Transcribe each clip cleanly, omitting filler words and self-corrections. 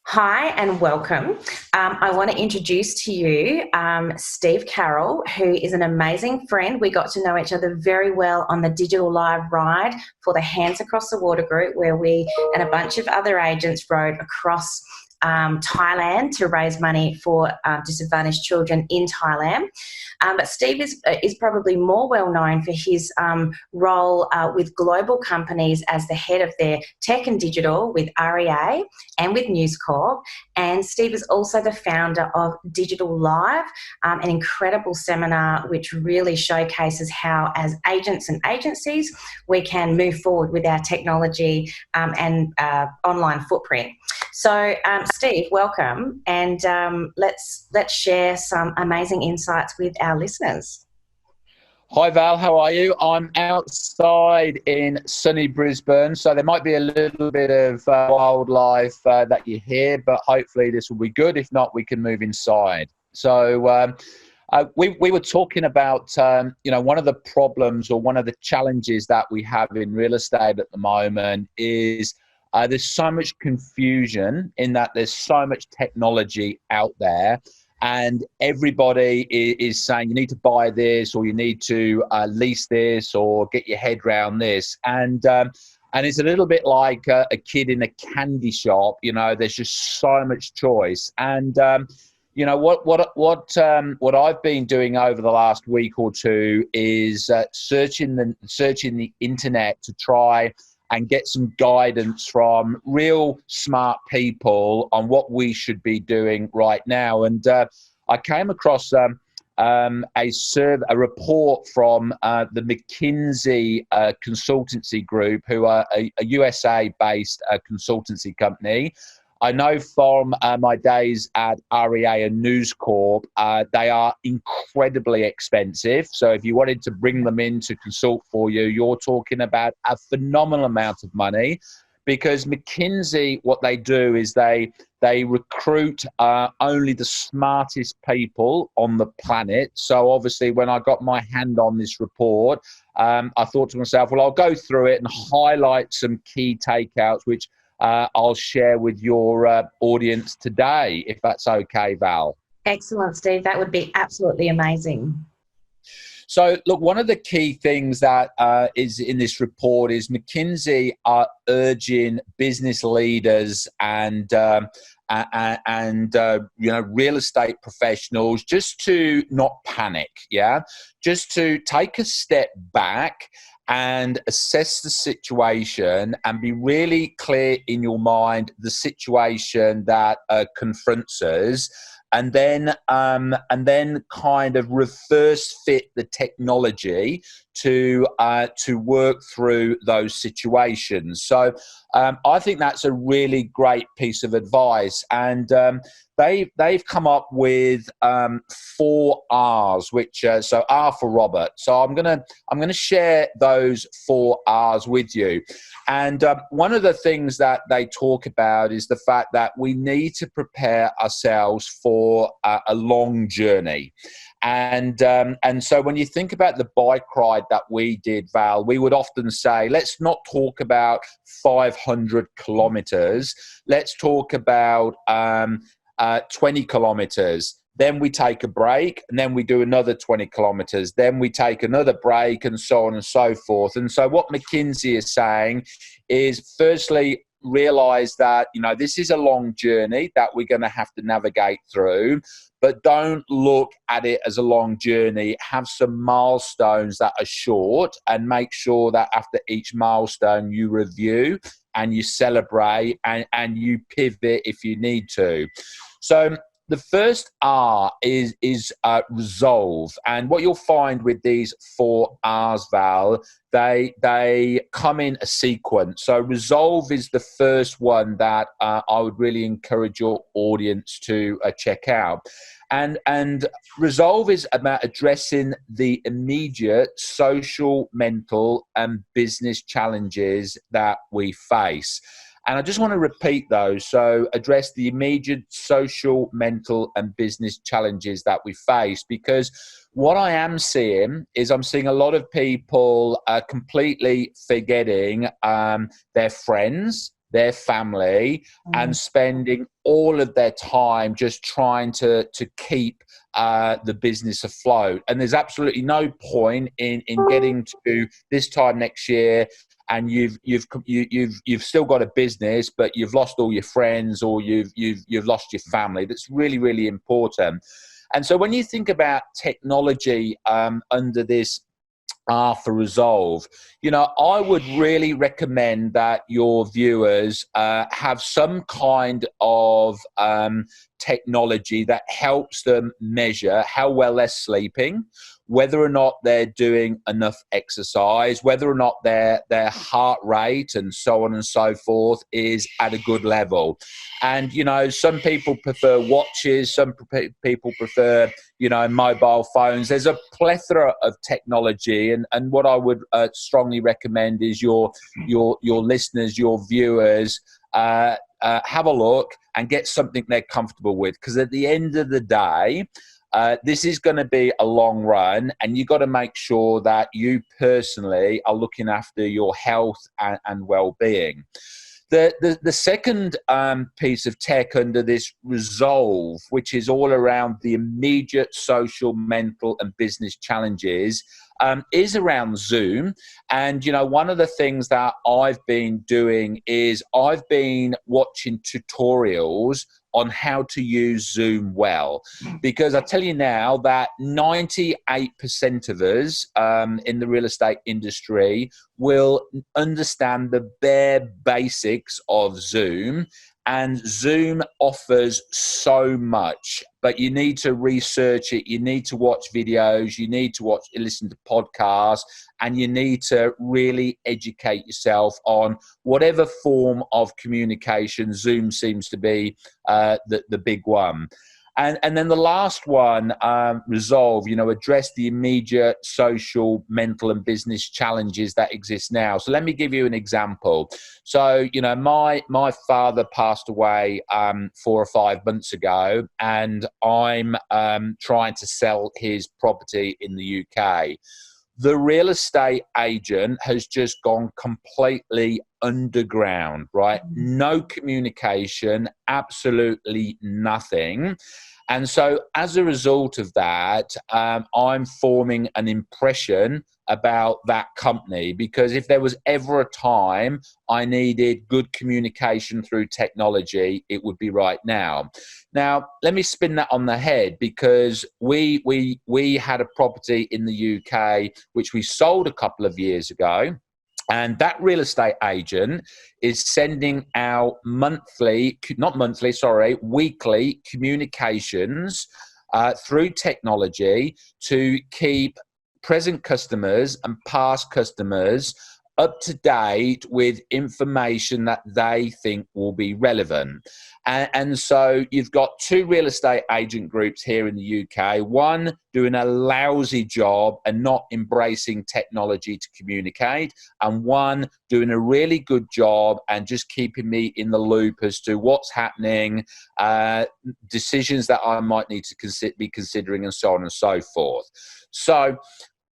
Hi and welcome. I want to introduce to you Steve Carroll, who is an amazing friend. We got to know each other very well on the Digital Live ride for the Hands Across the Water group, where we and a bunch of other agents rode across Thailand to raise money for disadvantaged children in Thailand. But Steve is probably more well known for his role with global companies as the head of their tech and digital with REA and with News Corp. And Steve is also the founder of Digital Live, an incredible seminar which really showcases how, as agents and agencies, we can move forward with our technology and online footprint. So, Steve, welcome, and let's share some amazing insights with our listeners. Hi Val, how are you? I'm outside in sunny Brisbane, so there might be a little bit of wildlife that you hear, but hopefully this will be good. If not, we can move inside. We were talking about, one of the problems or one of the challenges that we have in real estate at the moment is there's so much confusion in that there's so much technology out there. And everybody is saying you need to buy this or you need to lease this or get your head around this. And it's a little bit like a kid in a candy shop. You know, there's just so much choice. And what I've been doing over the last week or two is searching the internet to try and get some guidance from real smart people on what we should be doing right now. And I came across a report from the McKinsey consultancy group, who are a USA-based consultancy company. I know from my days at REA and News Corp, they are incredibly expensive. So if you wanted to bring them in to consult for you, you're talking about a phenomenal amount of money, because McKinsey, what they do is they recruit only the smartest people on the planet. So obviously when I got my hand on this report, I thought to myself, well, I'll go through it and highlight some key takeouts, which I'll share with your audience today, if that's okay, Val. Excellent, Steve. That would be absolutely amazing. So, look, one of the key things that is in this report is McKinsey are urging business leaders and real estate professionals just to not panic, just to take a step back and assess the situation and be really clear in your mind the situation that confronts us, and then kind of reverse fit the technology to work through those situations. So I think that's a really great piece of advice, and they've come up with 4 R's, which so R for Robert. So I'm gonna share those 4 R's with you. And one of the things that they talk about is the fact that we need to prepare ourselves for a long journey. And so when you think about the bike ride that we did, Val, we would often say, let's not talk about 500 kilometers. Let's talk about 20 kilometers. Then we take a break, and then we do another 20 kilometers. Then we take another break, and so on and so forth. And so what McKinsey is saying is, firstly, realize that, this is a long journey that we're going to have to navigate through, but don't look at it as a long journey. Have some milestones that are short, and make sure that after each milestone you review and you celebrate and you pivot if you need to. So the first R is resolve. And what you'll find with these 4 R's, Val, they come in a sequence. So resolve is the first one that I would really encourage your audience to check out. And resolve is about addressing the immediate social, mental, and business challenges that we face. And I just want to repeat those. So address the immediate social, mental, and business challenges that we face, because what I am seeing is I'm seeing a lot of people completely forgetting their friends, their family, and spending all of their time just trying to keep the business afloat. And there's absolutely no point in getting to this time next year and you've still got a business, but you've lost all your friends, or you've lost your family. That's really, really important. And so when you think about technology under this R for Resolve, I would really recommend that your viewers have some kind of technology that helps them measure how well they're sleeping, whether or not they're doing enough exercise, whether or not their heart rate and so on and so forth is at a good level. And, some people prefer watches, some people prefer, mobile phones. There's a plethora of technology. And what I would strongly recommend is your listeners, your viewers, have a look and get something they're comfortable with. Because at the end of the day, this is going to be a long run, and you've got to make sure that you personally are looking after your health and well-being. The second piece of tech under this Resolve, which is all around the immediate social, mental, and business challenges, is around Zoom. And, one of the things that I've been doing is I've been watching tutorials on how to use Zoom well, because I tell you now that 98% of us in the real estate industry will understand the bare basics of Zoom. And Zoom offers so much, but you need to research it. You need to watch videos. You need to listen to podcasts, and you need to really educate yourself on whatever form of communication. Zoom seems to be the big one. And then the last one, Resolve, address the immediate social, mental, and business challenges that exist now. So let me give you an example. So, my father passed away 4 or 5 months ago, and I'm trying to sell his property in the UK. The real estate agent has just gone completely underground, right? No communication, absolutely nothing. And so as a result of that, I'm forming an impression about that company, because if there was ever a time I needed good communication through technology, it would be right now. Now, let me spin that on the head, because we had a property in the UK which we sold a couple of years ago. And that real estate agent is sending out weekly communications through technology to keep present customers and past customers up to date with information that they think will be relevant. And so you've got 2 real estate agent groups here in the UK, one doing a lousy job and not embracing technology to communicate, and one doing a really good job and just keeping me in the loop as to what's happening, decisions that I might need to be considering, and so on and so forth. So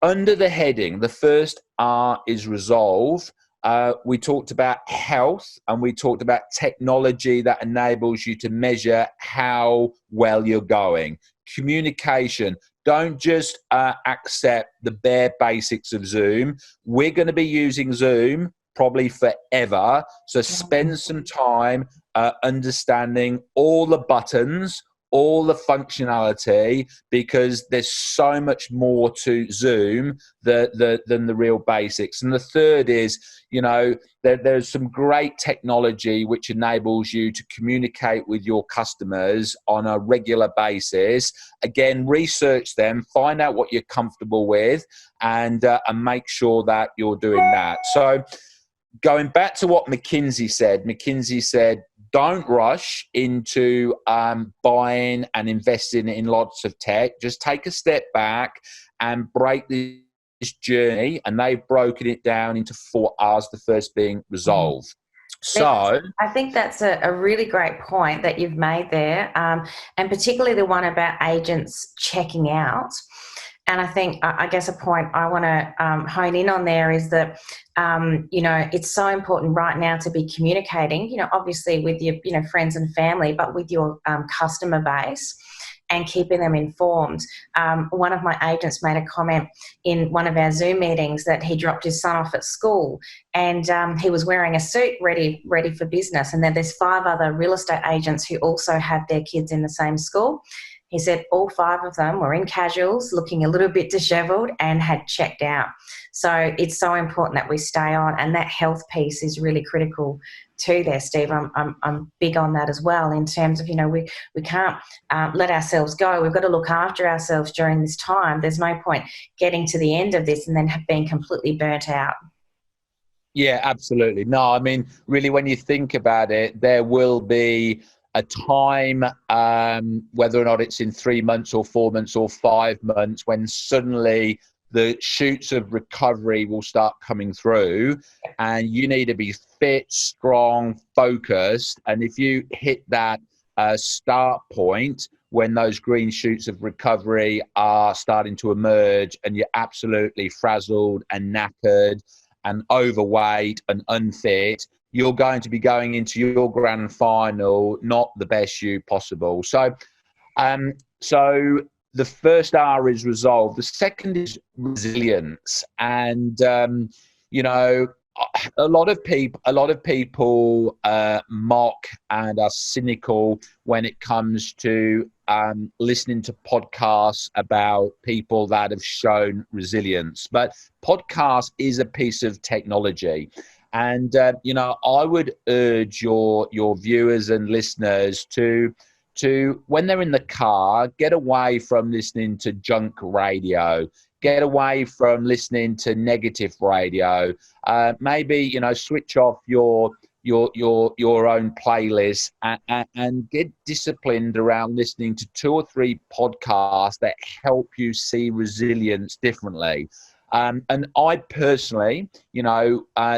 under the heading, the first R is Resolve. We talked about health, and we talked about technology that enables you to measure how well you're going. Communication. Don't just accept the bare basics of Zoom. We're going to be using Zoom probably forever. So spend some time understanding all the buttons, all the functionality, because there's so much more to Zoom than the real basics. And the third is, there's some great technology which enables you to communicate with your customers on a regular basis. Again, research them, find out what you're comfortable with, and make sure that you're doing that. So going back to what McKinsey said, don't rush into buying and investing in lots of tech. Just take a step back and break this journey. And they've broken it down into 4 R's, the first being Resolve. So I think that's a really great point that you've made there, and particularly the one about agents checking out. And I think, I guess a point I want to hone in on there is that, it's so important right now to be communicating, obviously with your, friends and family, but with your customer base, and keeping them informed. One of my agents made a comment in one of our Zoom meetings that he dropped his son off at school, and he was wearing a suit ready for business. And then there's 5 other real estate agents who also have their kids in the same school. He said all 5 of them were in casuals, looking a little bit dishevelled, and had checked out. So it's so important that we stay on, and that health piece is really critical too there, Steve. I'm big on that as well, in terms of, we can't let ourselves go. We've got to look after ourselves during this time. There's no point getting to the end of this and then being completely burnt out. Yeah, absolutely. No, I mean, really, when you think about it, there will be a time, whether or not it's in 3 months or 4 months or 5 months, when suddenly the shoots of recovery will start coming through, and you need to be fit, strong, focused. And if you hit that start point when those green shoots of recovery are starting to emerge, and you're absolutely frazzled and knackered and overweight and unfit, you're going to be going into your grand final not the best you possible. So the first R is resolve. The second is resilience. And a lot of people mock and are cynical when it comes to listening to podcasts about people that have shown resilience. But podcast is a piece of technology. And, I would urge your viewers and listeners to, when they're in the car, get away from listening to junk radio, get away from listening to negative radio, maybe, switch off your own playlist, and get disciplined around listening to 2 or 3 podcasts that help you see resilience differently. And I personally,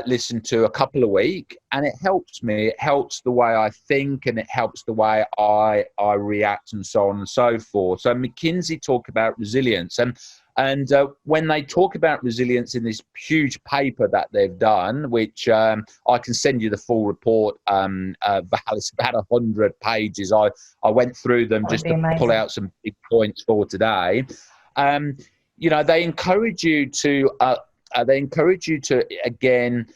listen to a couple a week, and it helps me. It helps the way I think, and it helps the way I react, and so on and so forth. So McKinsey talk about resilience, and when they talk about resilience in this huge paper that they've done, which I can send you the full report, Val, it's about 100 pages. I went through them just to pull out some big points for today. They encourage you to again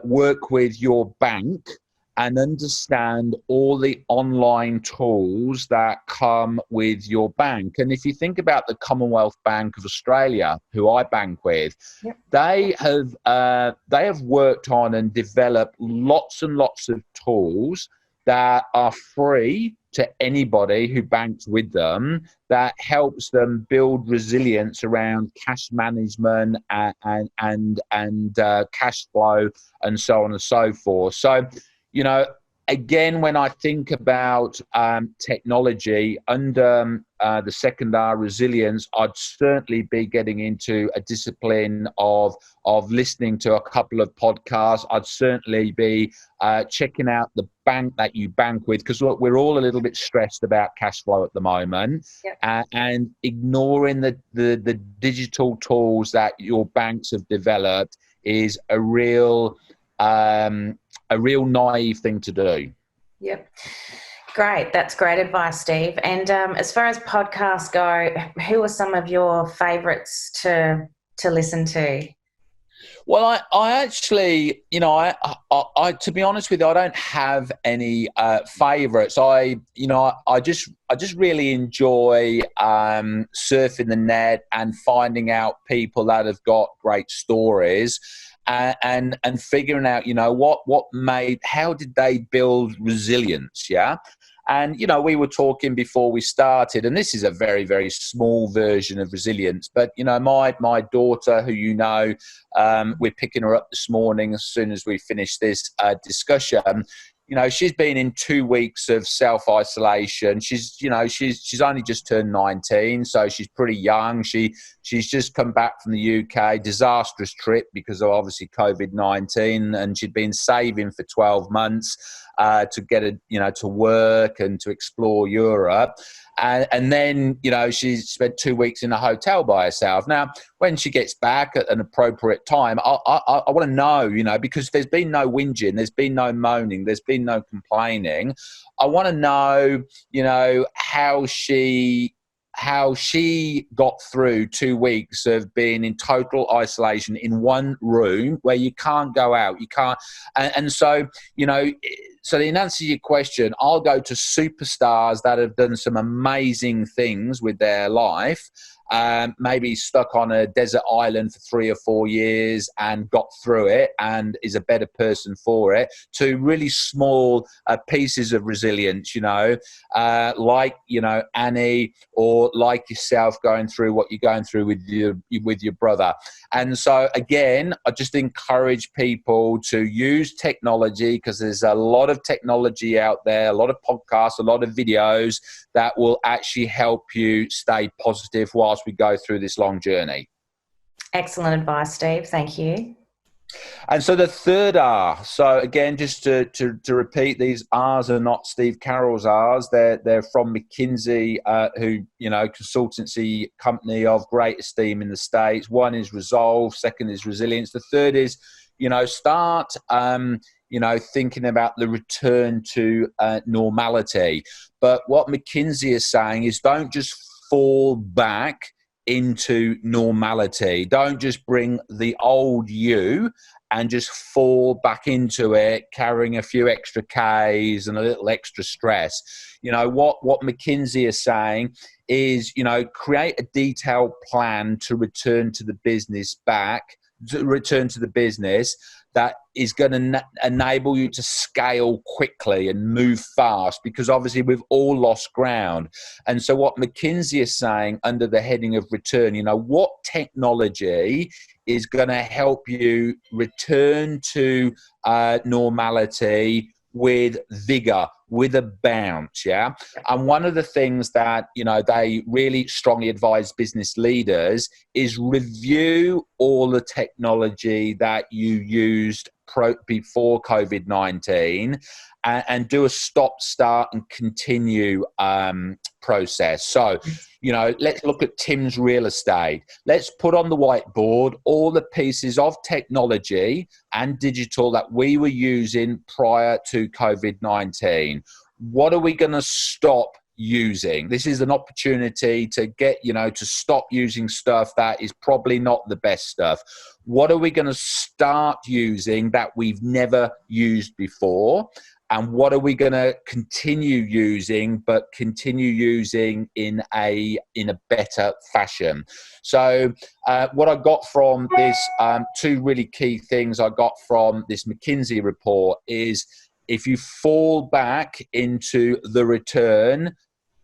work with your bank and understand all the online tools that come with your bank. And if you think about the Commonwealth Bank of Australia, who I bank with, yep, they have worked on and developed lots and lots of tools that are free to anybody who banks with them, that helps them build resilience around cash management and cash flow, and so on and so forth. So, again, when I think about technology under the second R, resilience, I'd certainly be getting into a discipline of listening to a couple of podcasts. I'd certainly be checking out the bank that you bank with, because look, we're all a little bit stressed about cash flow at the moment. Yep. And ignoring the digital tools that your banks have developed is a real naive thing to do. Yep. Great. That's great advice, Steve. And as far as podcasts go, who are some of your favourites to listen to? Well, I actually, I to be honest with you, I don't have any favourites. I just really enjoy surfing the net and finding out people that have got great stories. And figuring out, how did they build resilience, yeah? And, we were talking before we started, and this is a very, very small version of resilience, but, my daughter, who we're picking her up this morning as soon as we finish this discussion, she's been in 2 weeks of self-isolation. She's only just turned 19, so she's pretty young. She's just come back from the UK, disastrous trip because of obviously COVID-19, and she'd been saving for 12 months to get to work and to explore Europe. And then, she spent 2 weeks in a hotel by herself. Now, when she gets back at an appropriate time, I want to know, because there's been no whinging, there's been no moaning, there's been no complaining. I want to know, how she got through 2 weeks of being in total isolation in one room where you can't go out, you can't. And so, so in answer to your question, I'll go to superstars that have done some amazing things with their life, maybe stuck on a desert island for 3 or 4 years and got through it and is a better person for it, to really small pieces of resilience, like, Annie, or like yourself going through what you're going through with your brother. And so, again, I just encourage people to use technology, because there's a lot of technology out there, a lot of podcasts, a lot of videos that will actually help you stay positive whilst we go through this long journey. Excellent advice, Steve. Thank you. And so the third R, so again, just to repeat, these R's are not Steve Carroll's R's. They're from McKinsey, who, consultancy company of great esteem in the States. One is resolve, second is resilience. The third is, start, thinking about the return to normality. But what McKinsey is saying is, don't just fall back into normality. Don't just bring the old you and just fall back into it, carrying a few extra Ks and a little extra stress. What McKinsey is saying is, create a detailed plan to return to the business that is going to enable you to scale quickly and move fast, because obviously we've all lost ground. And so what McKinsey is saying under the heading of return, what technology is going to help you return to normality with vigor, with a bounce, yeah? And one of the things that, they really strongly advise business leaders is review all the technology that you used before COVID-19 and do a stop, start and continue process. So, let's look at Tim's real estate. Let's put on the whiteboard all the pieces of technology and digital that we were using prior to COVID-19. What are we going to stop using? This is an opportunity to get, to stop using stuff that is probably not the best stuff. What are we going to start using that we've never used before? And what are we going to continue using, but continue using in a better fashion? So what I got from this, two really key things I got from this McKinsey report is, if you fall back into the return,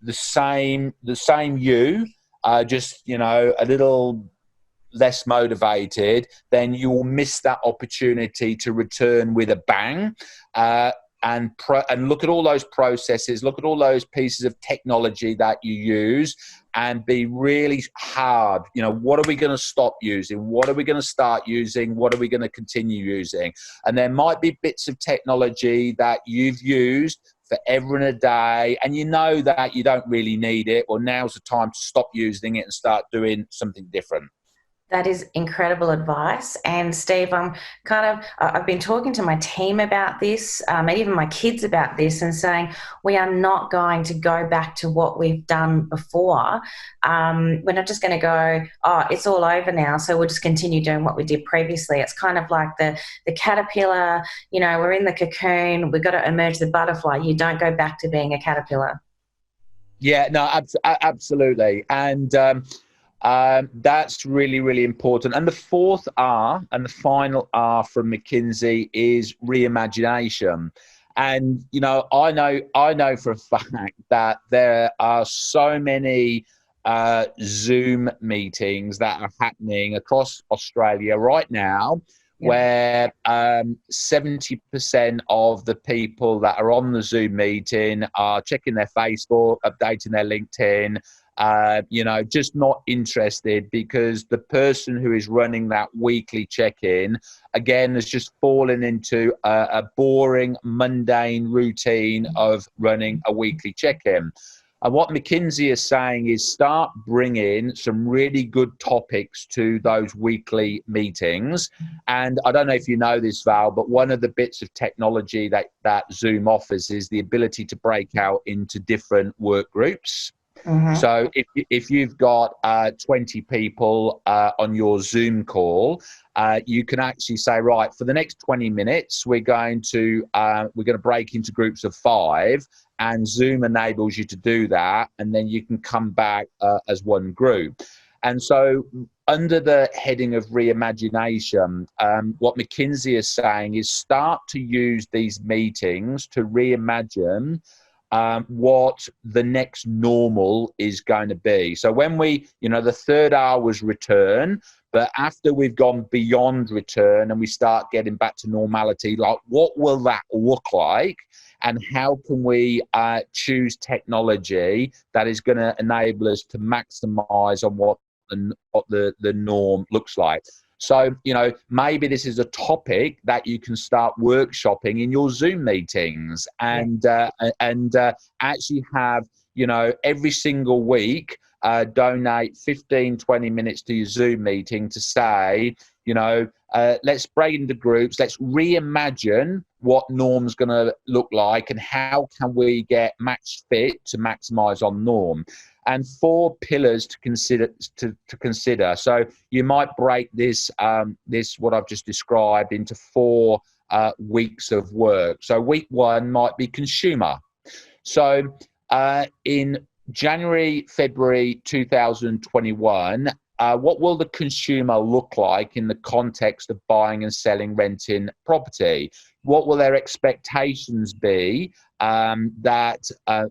the same you, just, a little less motivated, then you will miss that opportunity to return with a bang. And look at all those processes, look at all those pieces of technology that you use, and be really hard. What are we going to stop using? What are we going to start using? What are we going to continue using? And there might be bits of technology that you've used forever and a day, and that you don't really need it. Well, now's the time to stop using it and start doing something different. That is incredible advice. And Steve, I've been talking to my team about this, and even my kids about this, and saying we are not going to go back to what we've done before. We're not just going to go, it's all over now, so we'll just continue doing what we did previously. It's kind of like the caterpillar, we're in the cocoon, we've got to emerge the butterfly. You don't go back to being a caterpillar. Yeah, no, absolutely. And that's really, really important. And the fourth R and the final R from McKinsey is reimagination. And, I know for a fact that there are so many Zoom meetings that are happening across Australia right now, where 70% of the people that are on the Zoom meeting are checking their Facebook, updating their LinkedIn, just not interested, because the person who is running that weekly check-in, again, has just fallen into a boring, mundane routine of running a weekly check-in. And what McKinsey is saying is start bringing some really good topics to those weekly meetings. And I don't know if you know this, Val, but one of the bits of technology that Zoom offers is the ability to break out into different work groups. Mm-hmm. So if you've got 20 people on your Zoom call, you can actually say, right, for the next 20 minutes, we're going to break into groups of 5, and Zoom enables you to do that, and then you can come back as one group. And so under the heading of reimagination, what McKinsey is saying is start to use these meetings to reimagine what the next normal is going to be. So when the third hour was return, but after we've gone beyond return and we start getting back to normality, like what will that look like? And how can we choose technology that is going to enable us to maximize on what the norm looks like? So, maybe this is a topic that you can start workshopping in your Zoom meetings, and actually have, every single week, donate 15, 20 minutes to your Zoom meeting to say, let's break into groups, let's reimagine what norm's going to look like and how can we get match fit to maximize on norm. And 4 pillars to consider. So you might break this what I've just described into 4 weeks of work. So week 1 might be consumer. So in January, February 2021, what will the consumer look like in the context of buying and selling, renting property? What will their expectations be that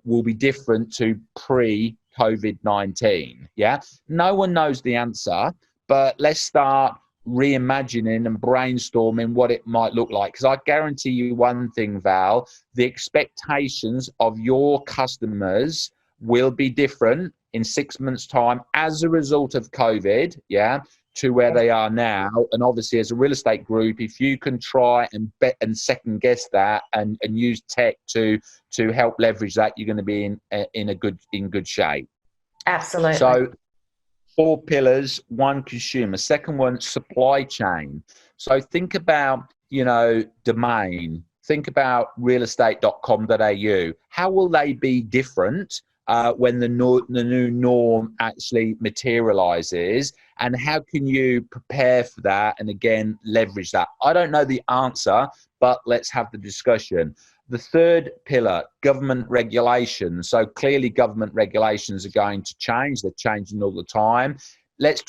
will be different to pre-COVID-19? Yeah, no one knows the answer, but let's start reimagining and brainstorming what it might look like. Because I guarantee you one thing, Val, the expectations of your customers will be different in 6 months' time as a result of COVID, to where they are now. And obviously, as a real estate group, if you can try and bet and second guess that and use tech to help leverage that, you're going to be in good shape. Absolutely. So 4 pillars: 1, consumer; 2nd one, supply chain. So think about, domain. Think about realestate.com.au. How will they be different when the new norm actually materializes, and how can you prepare for that and again leverage that? I don't know the answer, but let's have the discussion. The 3rd pillar, government regulations. So clearly government regulations are going to change. They're changing all the time. Let's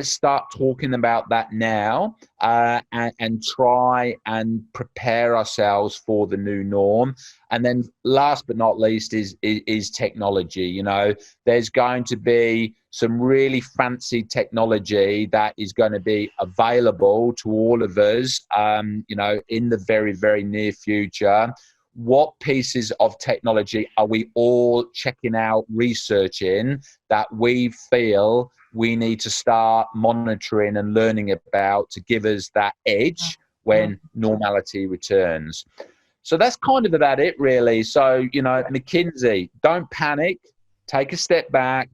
start talking about that now, and try and prepare ourselves for the new norm. And then last but not least is technology. There's going to be some really fancy technology that is going to be available to all of us, in the very, very near future. What pieces of technology are we all checking out, researching, that we feel we need to start monitoring and learning about to give us that edge when normality returns? So that's kind of about it, really. So, McKinsey, don't panic, take a step back,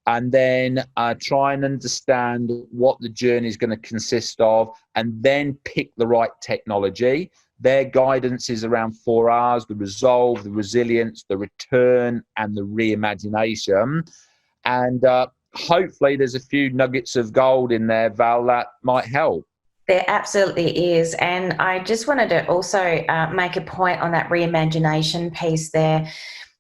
and then try and understand what the journey is going to consist of, and then pick the right technology. Their guidance is around 4 R's: the resolve, the resilience, the return, and the reimagination. And hopefully there's a few nuggets of gold in there, Val, that might help. There absolutely is. And I just wanted to also make a point on that reimagination piece there.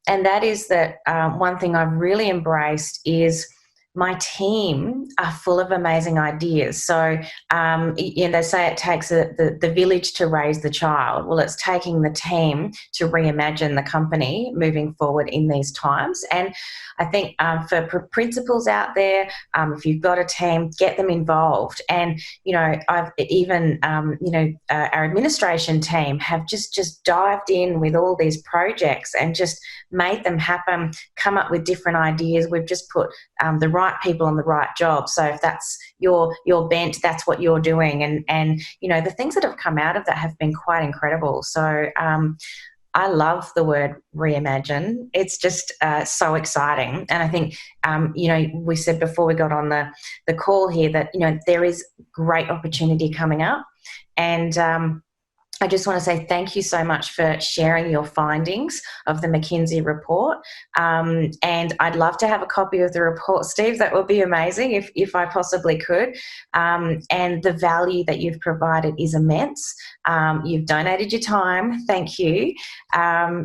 And that is that one thing I've really embraced is my team are full of amazing ideas. So, they say it takes the village to raise the child. Well, it's taking the team to reimagine the company moving forward in these times. And I think for principals out there, if you've got a team, get them involved. And, I've even, our administration team have just dived in with all these projects and just made them happen, come up with different ideas. We've just put the right people on the right job. So if that's your bent, that's what you're doing. And the things that have come out of that have been quite incredible. So I love the word reimagine. It's just so exciting. And I think, we said before we got on the call here that, there is great opportunity coming up. And I just want to say thank you so much for sharing your findings of the McKinsey report. And I'd love to have a copy of the report, Steve. That would be amazing if I possibly could. And the value that you've provided is immense. You've donated your time. Thank you.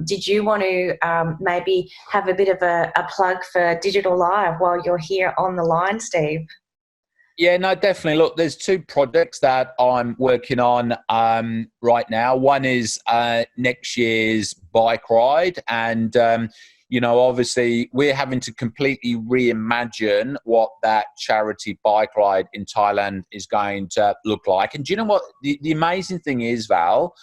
Did you want to maybe have a bit of a plug for Digital Live while you're here on the line, Steve? Yeah, no, definitely. Look, there's two projects that I'm working on right now. One is next year's bike ride. And, obviously we're having to completely reimagine what that charity bike ride in Thailand is going to look like. And do you know what? The amazing thing is, Val,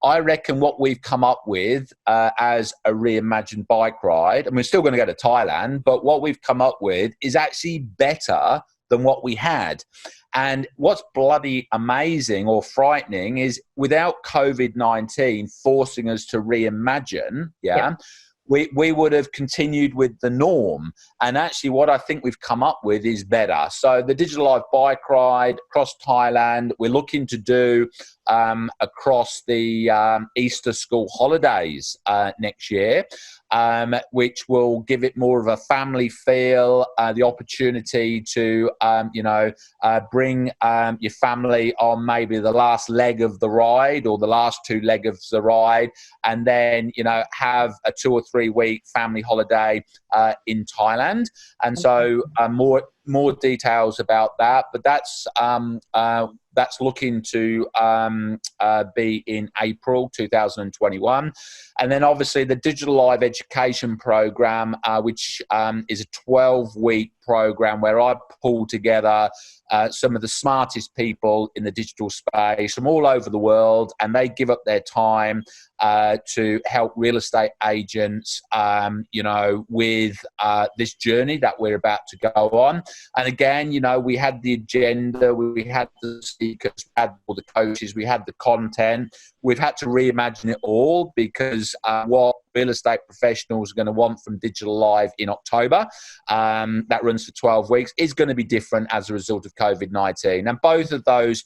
I reckon what we've come up with as a reimagined bike ride, and we're still going to go to Thailand, but what we've come up with is actually better than what we had. And what's bloody amazing or frightening is without COVID-19 forcing us to reimagine, we would have continued with the norm. And actually what I think we've come up with is better. So the Digital Live bike ride across Thailand, we're looking to do across the Easter school holidays next year, which will give it more of a family feel, the opportunity to, bring your family on maybe the last leg of the ride or the last two legs of the ride, and then, have a 2 or 3 week family holiday in Thailand. And so more details about that, but that's looking to be in April 2021. And then obviously the Digital Live education program, which is a 12-week program where I pull together some of the smartest people in the digital space from all over the world, and they give up their time to help real estate agents, with this journey that we're about to go on. And again, we had the agenda, we had the speakers, we had all the coaches, we had the content. We've had to reimagine it all because what real estate professionals are going to want from Digital Live in October, that runs for 12 weeks, is going to be different as a result of COVID-19. And both of those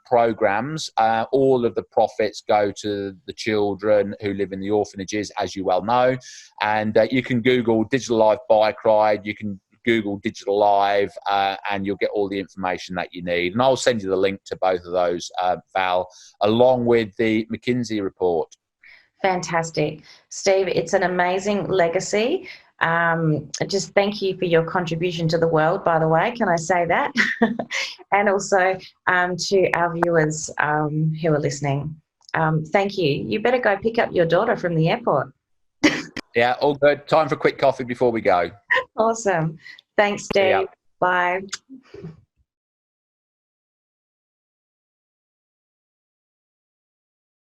programs, all of the profits go to the children who live in the orphanages, as you well know. And you can Google Digital Live bike ride, you can Google Digital Live, and you'll get all the information that you need. And I'll send you the link to both of those, Val, along with the McKinsey report. Fantastic. Steve, it's an amazing legacy. Just thank you for your contribution to the world, by the way. Can I say that? And also to our viewers who are listening. Thank you. You better go pick up your daughter from the airport. Yeah, all good. Time for a quick coffee before we go. Awesome. Thanks, Steve. Bye.